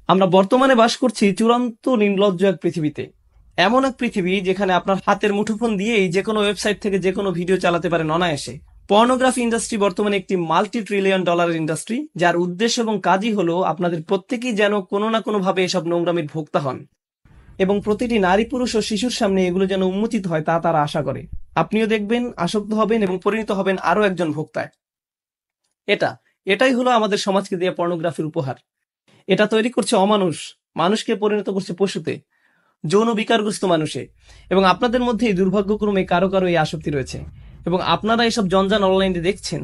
আমরা বর্তমানে বাস করছি চূড়ান্ত নির্লজ্জ এক পৃথিবীতে। এমন এক পৃথিবী যেখানে আপনার হাতের মুঠোফোন দিয়েই যে কোনো ওয়েবসাইট থেকে যে কোনো ভিডিও চালাতে পারেন অনায়াসে। পর্নোগ্রাফি ইন্ডাস্ট্রি বর্তমানে একটি $multi-trillion ইন্ডাস্ট্রি, যার উদ্দেশ্য এবং কাজই হলো আপনাদের প্রত্যেকেই যেন কোনো না কোনো ভাবে এসব নোংরামির ভোক্তা হন, এবং প্রতিটি নারী, পুরুষ ও শিশুর সামনে এগুলো যেন উন্মোচিত হয় তা তারা আশা করে। আপনিও দেখবেন, আসক্ত হবেন এবং পরিণত হবেন আরো একজন ভোক্তায়। এটাই হলো আমাদের সমাজকে দেয়া পর্নোগ্রাফির উপহার। এটা তৈরি করছে অমানুষ, মানুষকে পরিণত করছে পশুতে, যৌন বিকারগ্রস্ত মানুষে। এবং আপনাদের মধ্যেই দুর্ভাগ্যক্রমে কারো কারো এই আসক্তি রয়েছে, এবং আপনারা এসব জঞ্জাল অনলাইনে দেখছেন।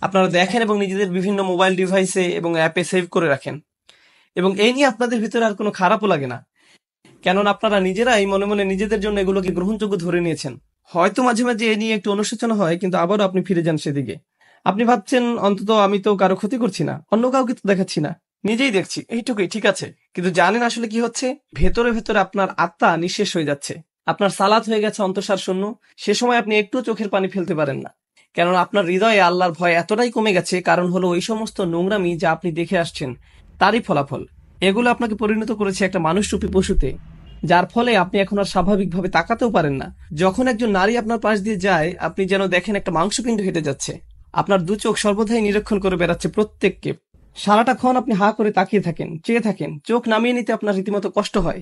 আপনারা দেখেন এবং নিজেদের বিভিন্ন মোবাইল ডিভাইসে এবং অ্যাপে সেভ করে রাখেন, এবং এই নিয়ে আপনাদের ভিতরে আর কোনো খারাপও লাগে না, কেননা আপনারা নিজেরাই মনে মনে নিজেদের জন্য এগুলোকে গ্রহণযোগ্য ধরে নিয়েছেন। হয়তো মাঝে মাঝে এ নিয়ে একটু অনুশোচনা হয়, কিন্তু আবারও আপনি ফিরে যান সেদিকে। আপনি ভাবছেন, অন্তত আমি তো কারো ক্ষতি করছি না, অন্য কাউকে তো দেখাচ্ছি না, নিজেই দেখছি, এইটুকুই ঠিক আছে। কিন্তু জানেন আসলে কি হচ্ছে? ভেতরে ভেতরে আপনার আত্মা নিঃশেষ হয়ে যাচ্ছে, আপনার সালাত হয়ে গেছে অন্তঃসার শূন্য। সে সময় আপনি একটু চোখের পানি ফেলতে পারেন না, কেননা আপনার হৃদয়ে আল্লাহর ভয় এতটাই কমে গেছে। কারণ হলো ওই সমস্ত নোংরামি যা আপনি দেখে আসছেন তারই ফলাফল। এগুলো আপনাকে পরিণত করেছে একটা মানুষরূপী পশুতে, যার ফলে আপনি এখন আর স্বাভাবিকভাবে তাকাতেও পারেন না। যখন একজন নারী আপনার পাশ দিয়ে যায়, আপনি যেন দেখেন একটা মাংসপিণ্ড হেঁটে যাচ্ছে। আপনার দু চোখ সর্বদাই নিরীক্ষণ করে বেড়াচ্ছে প্রত্যেককে। সারাটা ক্ষণ আপনি হা করে তাকিয়ে থাকেন, চেয়ে থাকেন, চোখ নামিয়ে নিতে আপনার রীতিমতো কষ্ট হয়।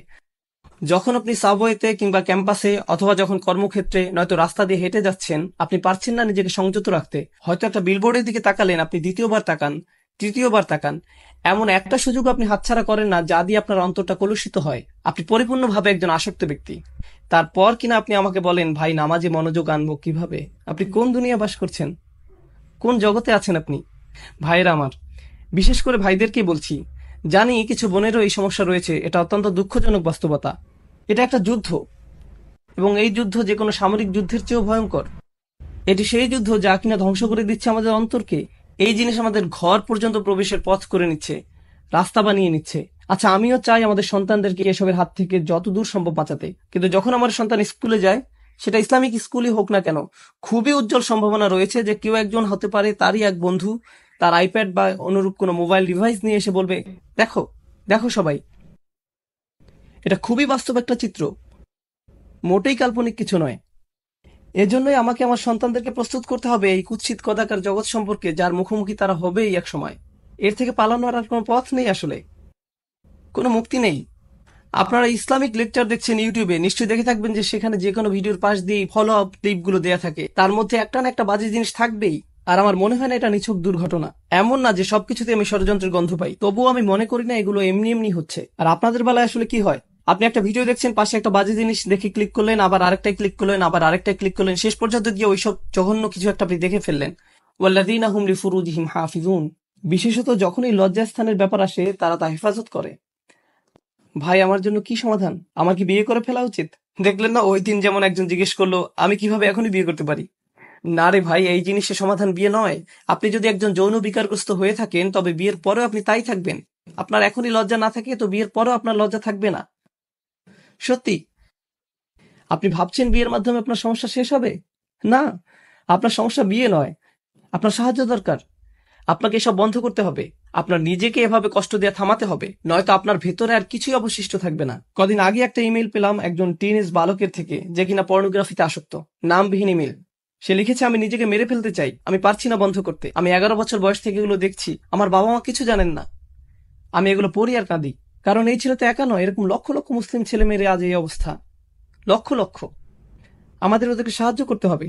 যখন আপনি সাবওয়েতে কিংবা ক্যাম্পাসে অথবা যখন কর্মক্ষেত্রে নয়তো রাস্তা দিয়ে হেঁটে যাচ্ছেন, আপনি পারছেন না নিজেকে সংযত রাখতে। হয়তো একটা বিলবোর্ডের দিকে তাকালেন, আপনি দ্বিতীয়বার তাকান, তৃতীয়বার তাকান। এমন একটা সুযোগ আপনি হাতছাড়া করেন না যা দিয়ে আপনার অন্তরটা কলুষিত হয়। আপনি পরিপূর্ণভাবে একজন আসক্ত ব্যক্তি। তারপর কিনা আপনি আমাকে বলেন, ভাই নামাজে মনোযোগ আনবো কিভাবে? আপনি কোন দুনিয়া বাস করছেন? কোন জগতে আছেন আপনি? ভাইরা আমার, বিশেষ করে ভাইদেরকেই বলছি, জানি কিছু বোনেরও এই সমস্যা রয়েছে। এটা অত্যন্ত দুঃখজনক বাস্তবতা। এটা একটা যুদ্ধ, এবং এই যুদ্ধ যে কোনো সামরিক যুদ্ধের চেয়েও ভয়ঙ্কর। এটি সেই যুদ্ধ যা কিনা ধ্বংস করে দিচ্ছে আমাদের অন্তরকে। এই জিনিস আমাদের ঘর পর্যন্ত প্রবেশের পথ করে নিচ্ছে, রাস্তা বানিয়ে নিচ্ছে। আচ্ছা, আমিও চাই আমাদের সন্তানদেরকে এসবের হাত থেকে যত দূর সম্ভব বাঁচাতে, কিন্তু যখন আমার সন্তান স্কুলে যায়, সেটা ইসলামিক স্কুলই হোক না কেন, খুবই উজ্জ্বল সম্ভাবনা রয়েছে যে কেউ একজন হতে পারে তারই এক বন্ধু তার আইপ্যাড বা অনুরূপ কোনো মোবাইল ডিভাইস নিয়ে এসে বলবে, দেখো দেখো সবাই। এটা খুবই বাস্তব একটা চিত্র, মোটেই কাল্পনিক কিছু নয়। এজন্যই আমাকে আমার সন্তানদেরকে প্রস্তুত করতে হবে এই কুৎসিত কদাকার জগৎ সম্পর্কে, যার মুখোমুখি তারা হবেই এক সময়। এর থেকে পালানোর আর কোনো পথ নেই, আসলে কোনো মুক্তি নেই। আপনারা ইসলামিক লেকচার দেখছেন ইউটিউবে, নিশ্চয়ই দেখে থাকবেন যে সেখানে যে কোনো ভিডিওর পাশ দিয়ে ফলো আপ ক্লিপগুলো দেয়া থাকে, তার মধ্যে একটা না একটা বাজে জিনিস থাকবেই। আর আমার মনে হয় না এটা নিছক দুর্ঘটনা। এমন না যে সবকিছুতে আমি ষড়যন্ত্রের গন্ধ পাই, তবুও আমি মনে করি না এগুলো এমনি এমনি হচ্ছে। আর আপনাদের বেলায় আসলে কি হয়? আপনি একটা ভিডিও দেখছেন, পাশে একটা বাজে জিনিস দেখে ক্লিক করলেন, আবার আরেকটাই ক্লিক করলেন, আবার আরেকটাই ক্লিক করলেন, শেষ পর্যন্ত গিয়ে ওইসব জঘন্য কিছু একটা আপনি দেখে ফেললেন। ওয়াল্লাযীনা হুম লিফুরুজিহিম হাফিজুন। বিশেষত যখনই লজ্জাস্থানের ব্যাপার আসে, তারা তা হেফাজত করে। ভাই, আমার জন্য কি সমাধান? আমার কি বিয়ে করে ফেলা উচিত? দেখলেন না ওই দিন যেমন একজন জিজ্ঞেস করলো, আমি কিভাবে এখনই বিয়ে করতে পারি? না রে ভাই, এই জিনিসের সমাধান বিয়ে নয়। আপনি যদি একজন যৌন বিকারগ্রস্ত হয়ে থাকেন, তবে বিয়ের পরেও আপনি তাই থাকবেন। আপনার এখনই লজ্জা না থাকে, তো বিয়ের পরেও আপনার লজ্জা থাকবে না। সত্যি। আপনি ভাবছেন বিয়ের মাধ্যমে আপনার সমস্যা শেষ হবে? না, আপনার সমস্যা বিয়ে নয়, আপনার সাহায্য দরকার। আপনাকে এসব বন্ধ করতে হবে। আপনার নিজেকে এভাবে কষ্ট দেওয়া থামাতে হবে, নয়তো আপনার ভেতরে আর কিছুই অবশিষ্ট থাকবে না। কদিন আগে একটা ইমেল পেলাম একজন টিনেজ বালকের থেকে, যে কিনা পর্নোগ্রাফিতে আসক্ত। নামবিহীন ইমেল। সে লিখেছে, আমি নিজেকে মেরে ফেলতে চাই, আমি পারছি না বন্ধ করতে। আমি 11 বছর বয়স থেকে এগুলো দেখছি, আমার বাবা মা কিছু জানেন না। আমি এগুলো পড়ি আর কাঁদি। কারণ এই ছেলে তো একা নয়, এরকম লক্ষ লক্ষ মুসলিম ছেলে মেয়ের আজ এই অবস্থা। লক্ষ লক্ষ। আমাদের ওদেরকে সাহায্য করতে হবে,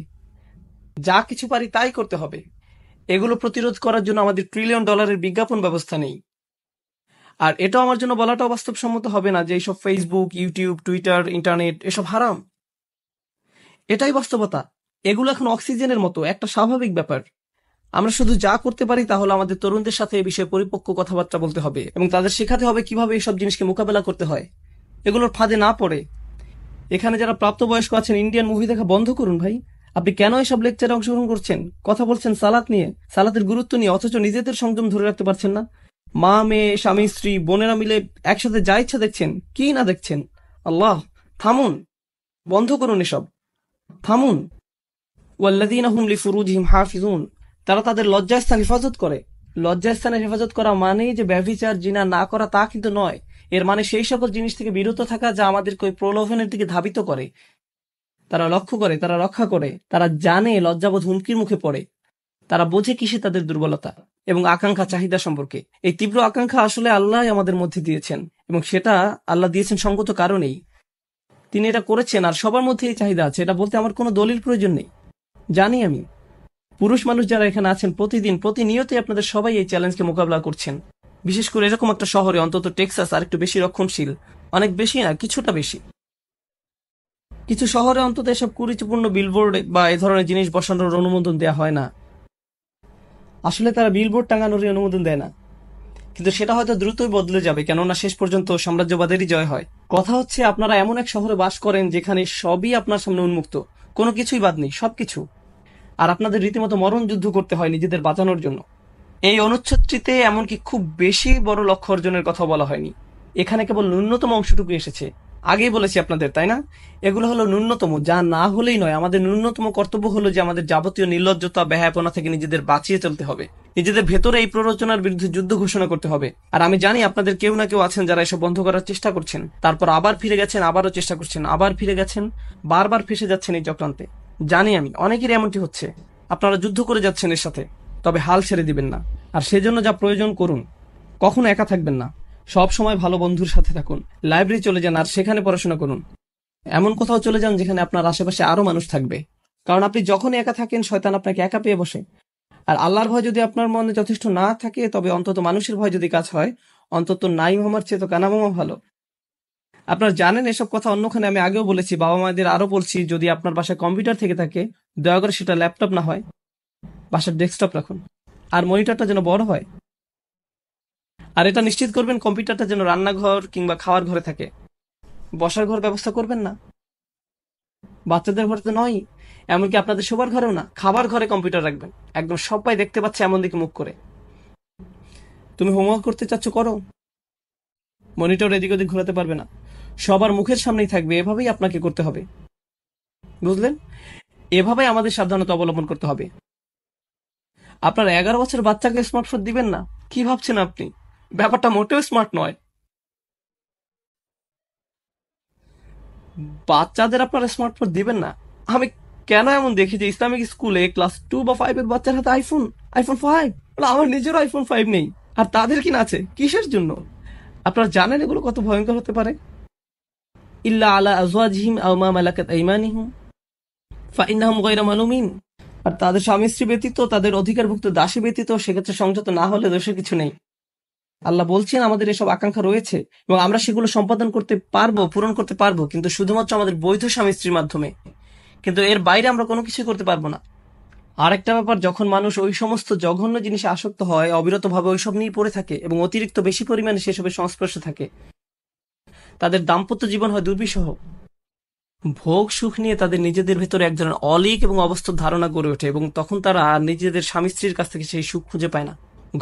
যা কিছু পারি তাই করতে হবে। এগুলো প্রতিরোধ করার জন্য আমাদের $1 ট্রিলিয়ন বিজ্ঞাপন ব্যবস্থা নেই। আর এটা আমার জন্য বলাটাও বাস্তবসম্মত হবে না যে এইসব ফেসবুক, ইউটিউব, টুইটার, ইন্টারনেট এসব হারাম। এটাই বাস্তবতা। এগুলো এখন অক্সিজেনের মতো একটা স্বাভাবিক ব্যাপার। আমরা শুধু যা করতে পারি তা হলো আমাদের তরুণদের সাথে এই বিষয়ে পরিপক্ক কথাবার্তা বলতে হবে, এবং তাদের শেখাতে হবে কিভাবে এইসব জিনিসকে মোকাবেলা করতে হয়, এগুলোর ফাঁদে না পড়ে। এখানে যারা প্রাপ্তবয়স্ক আছেন, ইন্ডিয়ান মুভি দেখা বন্ধ করুন ভাই। আপনি কেন এসব লেকচারে অংশগ্রহণ করছেন? কথা বলছেন সালাত নিয়ে, সালাতের গুরুত্ব নিয়ে, অথচ নিজেদের সংযম ধরে রাখতে পারছেন না। মা, মেয়ে, স্বামী, স্ত্রী, বোনেরা মিলে একসাথে যা ইচ্ছা দেখছেন, কি না দেখছেন। আল্লাহ, থামুন, বন্ধ করুন এসব, থামুন। ওয়াল্লাযীনা হুম লিফুরুজিহিম হাফিজুন। তারা তাদের লজ্জাস্থান হেফাজত করে। লজ্জাস্থানের হেফাজত করা মানেই যে ব্যভিচার জিনা না করা তা কিন্তু নয়। এর মানে সেই সকল জিনিস থেকে বিরত থাকা যা আমাদেরকে ওই প্রলোভনের দিকে ধাবিত করে। তারা লক্ষ্য করে, তারা রক্ষা করে, তারা জানে লজ্জাবোধ হুমকির মুখে পড়ে, তারা বোঝে কিসে তাদের দুর্বলতা এবং আকাঙ্ক্ষা চাহিদা সম্পর্কে। এই তীব্র আকাঙ্ক্ষা আসলে আল্লাহ আমাদের মধ্যে দিয়েছেন এবং সেটা আল্লাহ দিয়েছেন সঙ্গত কারণেই। তিনি এটা করেছেন আর সবার মধ্যে এই চাহিদা আছে, এটা বলতে আমার কোনো দলিল প্রয়োজন নেই। জানি আমি পুরুষ মানুষ যারা এখানে আছেন প্রতিদিন প্রতিনিয়তই আপনাদের সবাই এই চ্যালেঞ্জকে মোকাবিলা করছেন। বিশেষ করে এরকম একটা শহরে, অন্তত টেক্সাস আর একটু বেশি রক্ষণশীল, অনেক বেশি না কিছুটা বেশি। কিছু শহরে অন্তত এসব কুরুচিপূর্ণ বিলবোর্ড বা এ ধরনের জিনিস বসানোর অনুমোদন দেওয়া হয় না। আসলে তারা বিলবোর্ড টাঙানোর অনুমোদন দেয় না, কিন্তু সেটা হয়তো দ্রুতই বদলে যাবে, কেননা শেষ পর্যন্ত সাম্রাজ্যবাদেরই জয় হয়। কথা হচ্ছে আপনারা এমন এক শহরে বাস করেন যেখানে সবই আপনার সামনে উন্মুক্ত, কোনো কিছুই বাদ নেই, সবকিছু। আর আপনাদের রীতিমতো মরণ যুদ্ধ করতে হয় নিজেদের বাঁচানোর জন্য। এই অনুচ্ছেদটিতে এমনকি খুব বেশি বড় লক্ষ্য অর্জনের কথা বলা হয়নি, এখানে কেবল ন্যূনতম অংশটুকু এসেছে। আগেই বলেছি আপনাদের, তাই না? এগুলো হলো ন্যূনতম, যা না হলেই নয়। আমাদের ন্যূনতম কর্তব্য হলো যে আমাদের যাবতীয় নির্লজ্জতা, ব্যয়াপনা থেকে নিজেদের বাঁচিয়ে চলতে হবে, নিজেদের ভেতরে এই প্ররোচনার বিরুদ্ধে যুদ্ধ ঘোষণা করতে হবে। আর আমি জানি আপনাদের কেউ না কেউ আছেন যারা এসব বন্ধ করার চেষ্টা করছেন, তারপর আবার ফিরে গেছেন, আবারও চেষ্টা করছেন, আবার ফিরে গেছেন, বারবার ফেসে যাচ্ছেন এই চক্রান্তে। জানি আমি অনেকেরই এমনটি হচ্ছে। আপনারা যুদ্ধ করে যাচ্ছেন এর সাথে, তবে হাল ছেড়ে দিবেন না। আর সেজন্য যা প্রয়োজন করুন, কখনো একা থাকবেন না, সব সময় ভালো বন্ধুর সাথে থাকুন, লাইব্রেরি চলে যান আর সেখানে পড়াশোনা করুন। এমন কোথাও চলে যান যেখানে আপনার আশেপাশে আরো মানুষ থাকবে, কারণ আপনি যখনই একা থাকেন শয়তান আপনাকে একা পেয়ে বসে। আর আল্লাহর ভয় যদি আপনার মনে যথেষ্ট না থাকে, তবে অন্তত মানুষের ভয় যদি কাজ হয়, অন্তত নাই মামার চেয়ে তো কানা মামা ভালো। আপনারা জানেন এসব কথা অন্যখানে আমি আগেও বলেছি, বাবা মায়েদের আরো বলছি, যদি আপনার বাসায় কম্পিউটার থেকে থাকে দয়া করে সেটা ল্যাপটপ না হয়, বাসার ডেস্কটপ রাখুন। আর মনিটরটা যেন বড় হয়। আর এটা নিশ্চিত করবেন কম্পিউটারটা যেন রান্নাঘর কিংবা খাওয়ার ঘরে থাকে, বসার ঘর ব্যবস্থা করবেন না। বাচ্চাদের ঘরে তো নয়, এমনকি আপনাদের শোবার ঘরেও না, খাবার ঘরে কম্পিউটার রাখবেন, একদম সবাই দেখতে পাচ্ছে এমন দিকে মুখ করে। তুমি হোমওয়ার্ক করতে চাচ্ছ, করো, মনিটর এদিক ওদিক ঘোরাতে পারবে না, সবার মুখের সামনেই থাকবে। এভাবেই আপনাকে করতে হবে, বুঝলেন? এভাবেই আমাদের সাবধানতা অবলম্বন করতে হবে। আপনার 11 বছর বাচ্চাকে স্মার্টফোন দিবেন না, কি ভাবছেন আপনি? ব্যাপারটা মোটেও স্মার্ট নয়। বাচ্চাদের আপনারা স্মার্টফোন দিবেন না? আমি কেন এমন দেখি যে ইসলামিক স্কুলে ক্লাস 2 বা 5 এর বাচ্চার হাতে আইফোন 5, আমার নিজেরও আইফোন 5 নেই, আর তাদের কিনা আছে, কিসের জন্য? আপনারা জানেন এগুলো কত ভয়ঙ্কর হতে পারে? ইল্লা আলা আজওয়াজিহিম আও মা মালাকাত আইমানিহুম ফাইন্নাহুম গায়রা মালুমিন। আর তাদের স্বামী স্ত্রী ব্যতীত, তাদের অধিকারভুক্ত দাসী ব্যতীত, সেক্ষেত্রে সংযত না হলে দোষের কিছু নেই। আল্লাহ বলছেন আমাদের এসব আকাঙ্ক্ষা রয়েছে এবং আমরা সেগুলো সম্পাদন করতে পারবো, পূরণ করতে পারবো, কিন্তু শুধুমাত্র আমাদের বৈধ স্বামী স্ত্রীর মাধ্যমে। কিন্তু এর বাইরে আমরা কোনো কিছু করতে পারবো না। আরেকটা ব্যাপার, যখন মানুষ ওই সমস্ত জঘন্য জিনিসে আসক্ত হয়, অবিরতভাবে ওইসব নিয়ে পড়ে থাকে এবং অতিরিক্ত বেশি পরিমাণে সেসবের সংস্পর্শে থাকে, তাদের দাম্পত্য জীবন হয় দুর্বিষহ। ভোগ সুখ নিয়ে তাদের নিজেদের ভেতরে এক ধরনের অলীক এবং অবস্থর ধারণা গড়ে ওঠে এবং তখন তারা নিজেদের স্বামী স্ত্রীর কাছ থেকে সেই সুখ খুঁজে পায় না।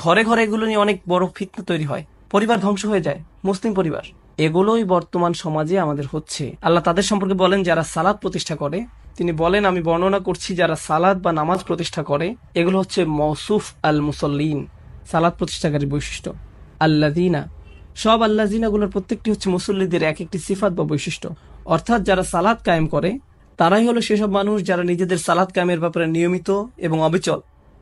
ঘরে ঘরে এগুলো নিয়ে অনেক বড় ফিতনা তৈরি হয়, পরিবার ধ্বংস হয়ে যায়, মুসলিম পরিবার। এগুলোই বর্তমান সমাজে আমাদের হচ্ছে। আল্লাহ তাদের সম্পর্কে বলেন যারা সালাত প্রতিষ্ঠা করে। তিনি বলেন, আমি বর্ণনা করছি যারা সালাত বা নামাজ প্রতিষ্ঠা করে, এগুলো হচ্ছে মওসুফ আল মুসল্লিন, সালাত প্রতিষ্ঠাকারীর বৈশিষ্ট্য। আল্লাযিনা, সব আল্লাযিনাগুলোর প্রত্যেকটি হচ্ছে মুসল্লিদের এক একটি সিফাত বা বৈশিষ্ট্য। অর্থাৎ যারা সালাত কায়েম করে তারাই হলো সেসব মানুষ যারা নিজেদের সালাত কায়েমের ব্যাপারে নিয়মিত এবং অবিচল।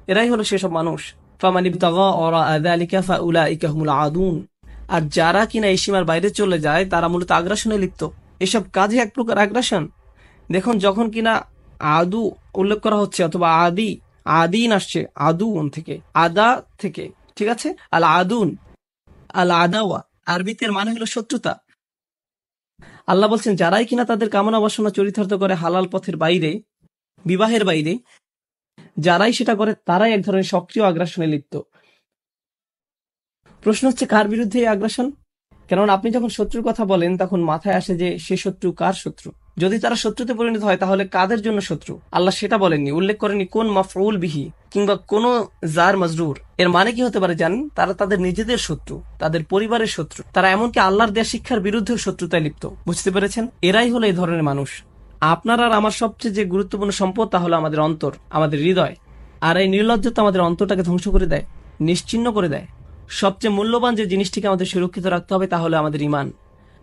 এরাই হলো সেসব মানুষ। ফামান ইবতাগা ওয়ারাআ যালিকা ফাউলাইকা হুমুল আদুন। আর যারা কিনা এই সীমার বাইরে চলে যায় তারা মূলত আগ্রাসনে লিপ্ত। এসব কাজে এক প্রকার আগ্রাসন। দেখুন, যখন কিনা আদু উল্লেখ করা হচ্ছে অথবা আদিন আসছে আদুন থেকে, আদা থেকে, ঠিক আছে? আল আদুন, আল আদাওয়া আরবিতে এর মানে হলো শত্রুতা। আল্লাহ বলছেন যারাই কিনা তাদের কামনা বাসনা চরিতার্থ করে হালাল পথের বাইরে, বিবাহের বাইরে, যারাই সেটা করে তারাই এক ধরনের সক্রিয় আগ্রাসনে লিপ্ত। প্রশ্ন হচ্ছে কার বিরুদ্ধে এই আগ্রাসন? কেননা আপনি যখন শত্রুর কথা বলেন তখন মাথায় আসে যে সে শত্রু কার শত্রু। যদি তারা শত্রুতে পরিণত হয় তাহলে কাদের জন্য শত্রু? আল্লাহ সেটা বলেননি, উল্লেখ করেনি কোন মাফউল বিহি কিংবা কোন জার মাজরুর। এর মানে কি হতে পারে জানেন? তারা তাদের নিজেদের শত্রু, তাদের পরিবারের শত্রু, তারা এমনকি আল্লাহর দেয়া শিক্ষার বিরুদ্ধেও শত্রুতায় লিপ্ত। বুঝতে পেরেছেন? এরাই হলো এই ধরনের মানুষ। আপনার আর আমার সবচেয়ে যে গুরুত্বপূর্ণ সম্পদ তা হলো আমাদের অন্তর, আমাদের হৃদয়। আর এই নির্লজ্জতা আমাদের অন্তরটাকে ধ্বংস করে দেয়। নিশ্চিহ্ন করে দেয়। সবচেয়ে মূল্যবান যে জিনিসটিকে আমাদের সুরক্ষিত রাখতে হবে তা হলো আমাদের ঈমান।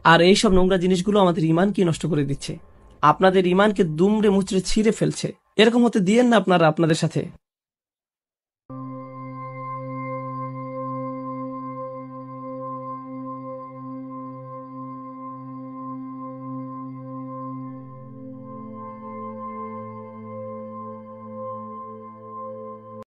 আর এইসব নোংরা জিনিসগুলো আমাদের ঈমানকে নষ্ট করে দিচ্ছে, আপনাদের ঈমানকে দুমড়ে মুচড়ে ছিঁড়ে ফেলছে। এরকম হতে দিয়েন না আপনারা আপনাদের সাথে।